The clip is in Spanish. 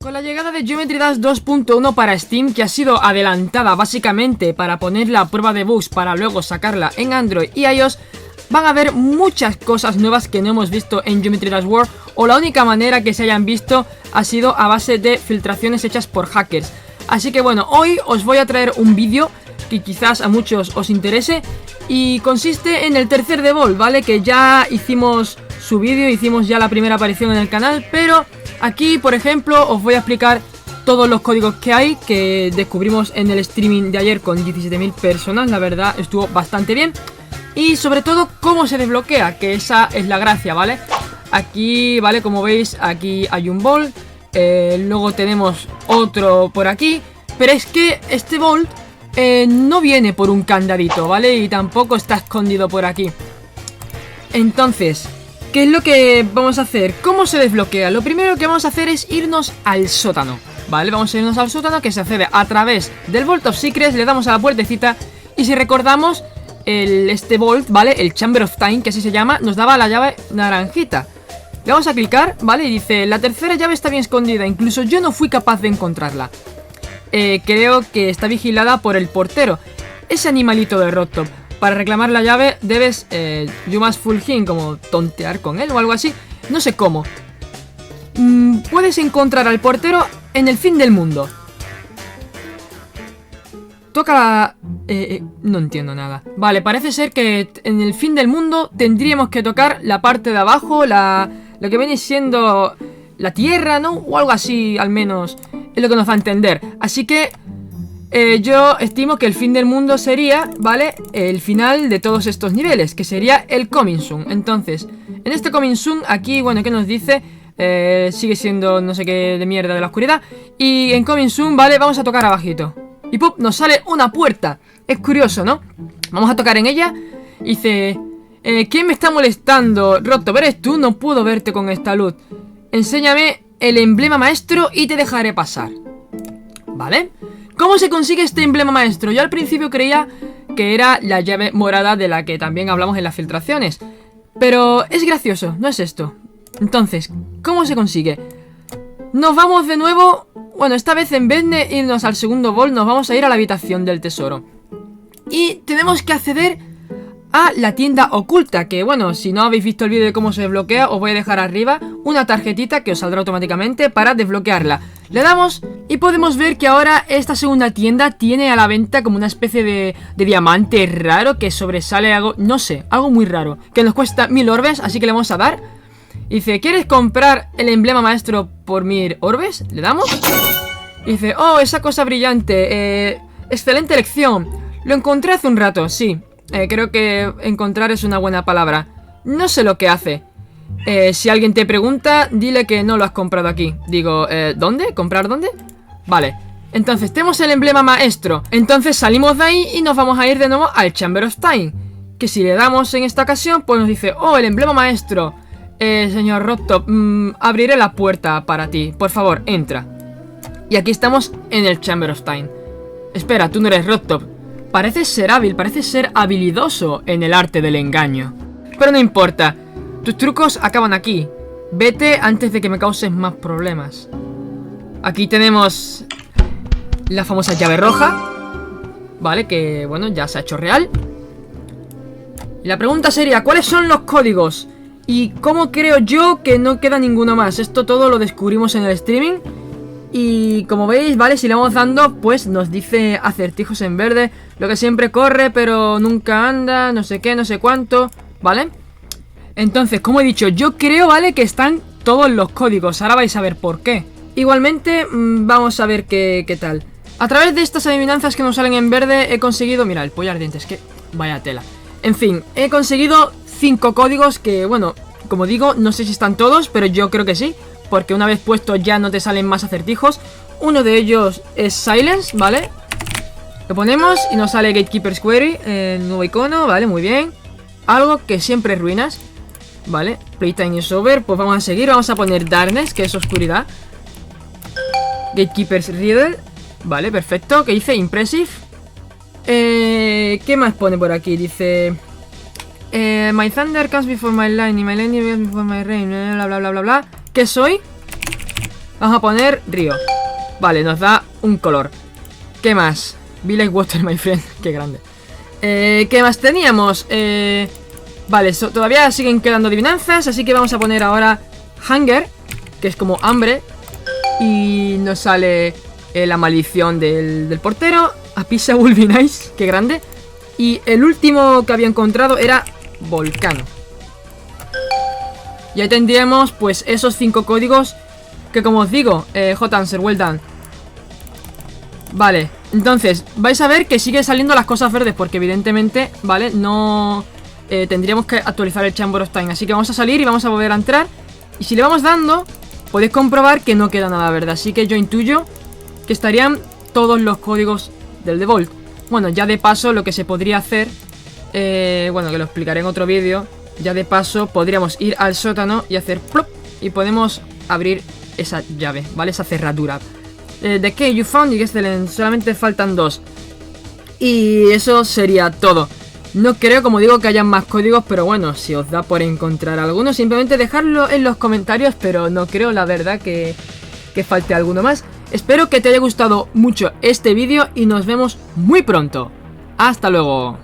Con la llegada de Geometry Dash 2.1 para Steam, que ha sido adelantada básicamente para ponerla a prueba de bugs para luego sacarla en Android y iOS, van a haber muchas cosas nuevas que no hemos visto en Geometry Dash World, o la única manera que se hayan visto ha sido a base de filtraciones hechas por hackers. Así que bueno, hoy os voy a traer un vídeo que quizás a muchos os interese y consiste en el tercer Devolve, ¿vale? Que ya hicimos su vídeo, hicimos ya la primera aparición en el canal, pero aquí, por ejemplo, os voy a explicar todos los códigos que hay, que descubrimos en el streaming de ayer con 17.000 personas, la verdad estuvo bastante bien. Y sobre todo, cómo se desbloquea, que esa es la gracia, ¿vale? Aquí, ¿vale? Como veis, aquí hay un Vault, luego tenemos otro por aquí, pero es que este Vault no viene por un candadito, ¿vale? Y tampoco está escondido por aquí. Entonces, ¿qué es lo que vamos a hacer? ¿Cómo se desbloquea? Lo primero que vamos a hacer es irnos al sótano, ¿vale? Vamos a irnos al sótano, que se accede a través del Vault of Secrets. Le damos a la puertecita y si recordamos, este Vault, ¿vale? El Chamber of Time, que así se llama, nos daba la llave naranjita. Le vamos a clicar, ¿vale? Y dice, la tercera llave está bien escondida, incluso yo no fui capaz de encontrarla. Creo que está vigilada por el portero, ese animalito de Rocktop. Para reclamar la llave debes, you must fool him, como tontear con él o algo así. No sé cómo. Puedes encontrar al portero en el fin del mundo. Toca... no entiendo nada. Vale, parece ser que en el fin del mundo tendríamos que tocar la parte de abajo, lo que viene siendo la tierra, ¿no? O algo así, al menos, es lo que nos va a entender. Así que yo estimo que el fin del mundo sería, ¿vale? El final de todos estos niveles, que sería el Coming Soon. Entonces, en este Coming Soon, aquí, bueno, ¿qué nos dice? Sigue siendo no sé qué de mierda de la oscuridad. Y en Coming Soon, ¿vale? Vamos a tocar abajito y ¡pum! Nos sale una puerta. Es curioso, ¿no? Vamos a tocar en ella. Dice, ¿quién me está molestando? Rocktop, ¿eres tú? No puedo verte con esta luz. Enséñame el emblema maestro y te dejaré pasar. ¿Vale? ¿Cómo se consigue este emblema maestro? Yo al principio creía que era la llave morada de la que también hablamos en las filtraciones, pero es gracioso, no es esto. Entonces, ¿cómo se consigue? Nos vamos de nuevo. Bueno, esta vez en vez de irnos al segundo Vault, nos vamos a ir a la habitación del tesoro. Y tenemos que acceder a la tienda oculta, que bueno, si no habéis visto el vídeo de cómo se desbloquea, os voy a dejar arriba una tarjetita que os saldrá automáticamente para desbloquearla. Le damos y podemos ver que ahora esta segunda tienda tiene a la venta como una especie de diamante raro que sobresale algo, no sé, algo muy raro, que nos cuesta 1000 orbes, así que le vamos a dar. Dice, ¿quieres comprar el emblema maestro por 1000 orbes? Le damos. Dice, oh, esa cosa brillante, excelente elección. Lo encontré hace un rato, sí. Creo que encontrar es una buena palabra. No sé lo que hace. Si alguien te pregunta, dile que no lo has comprado aquí. Digo, ¿dónde? ¿Comprar dónde? Vale. Entonces, tenemos el emblema maestro. Entonces salimos de ahí y nos vamos a ir de nuevo al Chamber of Time. Que si le damos en esta ocasión, pues nos dice, oh, el emblema maestro. Señor Rocktop, abriré la puerta para ti. Por favor, entra. Y aquí estamos en el Chamber of Time. Espera, tú no eres Rocktop. Pareces ser hábil, pareces ser habilidoso en el arte del engaño. Pero no importa, tus trucos acaban aquí. Vete antes de que me causes más problemas. Aquí tenemos la famosa llave roja, vale, que bueno, ya se ha hecho real. Y la pregunta sería, ¿cuáles son los códigos? ¿Y cómo creo yo que no queda ninguno más? Esto todo lo descubrimos en el streaming. Y como veis, vale, si le vamos dando, pues nos dice acertijos en verde. Lo que siempre corre pero nunca anda, no sé qué, no sé cuánto, ¿vale? Entonces, como he dicho, yo creo, ¿vale? Que están todos los códigos. Ahora vais a ver por qué. Igualmente, vamos a ver qué tal. A través de estas adivinanzas que nos salen en verde he conseguido... Mira, el pollo ardiente, es que vaya tela. En fin, he conseguido 5 códigos que, bueno, como digo, no sé si están todos, pero yo creo que sí, porque una vez puesto ya no te salen más acertijos. Uno de ellos es Silence, ¿vale? Lo ponemos y nos sale Gatekeeper's Query, el nuevo icono, ¿vale? Muy bien. Algo que siempre ruinas, ¿vale? Playtime is over, pues vamos a seguir. Vamos a poner Darkness, que es oscuridad. Gatekeeper's Riddle, ¿vale? Perfecto, que dice Impressive. ¿Qué más pone por aquí? Dice... My thunder comes before my lightning, my lightning comes before my rain, bla bla bla bla bla. ¿Qué soy? Vamos a poner río. Vale, nos da un color. ¿Qué más? Be like water, my friend. Qué grande. ¿Qué más teníamos? Vale, todavía siguen quedando adivinanzas, así que vamos a poner ahora hunger, que es como hambre. Y nos sale la maldición del portero. A pizza will be nice. Qué grande. Y el último que había encontrado era volcán. Y ahí tendríamos pues esos 5 códigos que, como os digo, J-Answer, well done. Vale, entonces vais a ver que sigue saliendo las cosas verdes, porque evidentemente, vale, no tendríamos que actualizar el Chamber of Time. Así que vamos a salir y vamos a volver a entrar. Y si le vamos dando, podéis comprobar que no queda nada verde. Así que yo intuyo que estarían todos los códigos del The Vault. Bueno, ya de paso lo que se podría hacer, bueno, que lo explicaré en otro vídeo. Ya de paso podríamos ir al sótano y hacer plop, y podemos abrir esa llave, ¿vale? Esa cerradura. The key you found, y excelente, solamente faltan 2. Y eso sería todo. No creo, como digo, que hayan más códigos, pero bueno, si os da por encontrar alguno, simplemente dejadlo en los comentarios, pero no creo, la verdad, que falte alguno más. Espero que te haya gustado mucho este vídeo y nos vemos muy pronto. ¡Hasta luego!